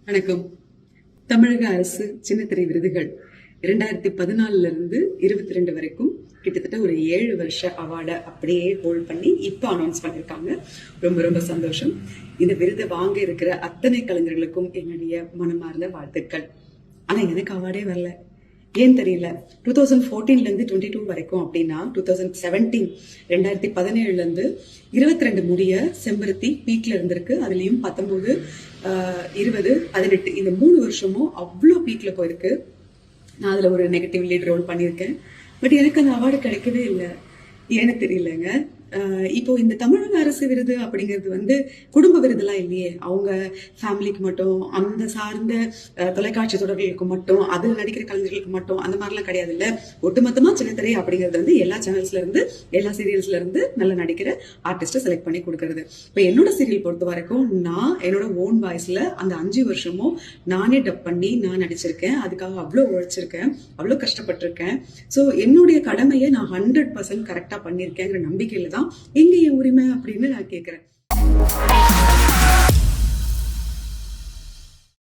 வணக்கம். தமிழக அரசு சின்னத்திரை விருதுகள் 2014 இருந்து 22 வரைக்கும் கிட்டத்தட்ட ஒரு 7 வருஷ அவார்டை அப்படியே ஹோல்ட் பண்ணி இப்போ அனௌன்ஸ் பண்ணியிருக்காங்க. ரொம்ப ரொம்ப சந்தோஷம். இந்த விருதை வாங்க இருக்கிற அத்தனை கலைஞர்களுக்கும் என்னுடைய மனமார்ந்த வாழ்த்துக்கள். ஆனா எனக்கு அவார்டே வரல, ஏன் தெரியல. 2014 இருந்து 22 வரைக்கும் அப்படின்னா 2017 இருந்து 22 முடிய செம்பருத்தி பீக்ல இருந்திருக்கு. அதுலயும் 19, 20, 18 இந்த 3 வருஷமும் அவ்வளோ பீக்ல போயிருக்கு. நான் அதுல ஒரு நெகட்டிவ் லீட் ரோல் பண்ணியிருக்கேன். பட் எனக்கு அந்த அவார்டு கிடைக்கவே இல்லை, ஏன்னு தெரியலங்க. இப்போ இந்த தமிழக அரசு விருது அப்படிங்கிறது குடும்ப விருதுலாம் இல்லையே. அவங்க ஃபேமிலிக்கு மட்டும், அந்த சார்ந்த தொலைக்காட்சி தொடர்களுக்கு மட்டும், அதில் நடிக்கிற கலைஞர்களுக்கு மட்டும் அந்த மாதிரிலாம் கிடையாது இல்லை. ஒட்டுமொத்தமா சின்னத்திரை அப்படிங்கிறது எல்லா சேனல்ஸ்ல இருந்து, எல்லா சீரியல்ஸ்ல இருந்து நல்ல நடிக்கிற ஆர்டிஸ்ட்டை செலக்ட் பண்ணி கொடுக்கறது. இப்போ என்னோட சீரியல் பொறுத்த வரைக்கும் நான் என்னோட ஓன் வாய்ஸ்ல அந்த 5 வருஷமும் நானே டப் பண்ணி நான் நடிச்சிருக்கேன். அதுக்காக அவ்வளோ உழைச்சிருக்கேன், அவ்வளோ கஷ்டப்பட்டிருக்கேன். ஸோ என்னுடைய கடமையை நான் 100% கரெக்டா பண்ணியிருக்கேங்கிற நம்பிக்கையில தான் எங்க என் உரிமை அப்படின்னு நான் கேட்கிறேன்.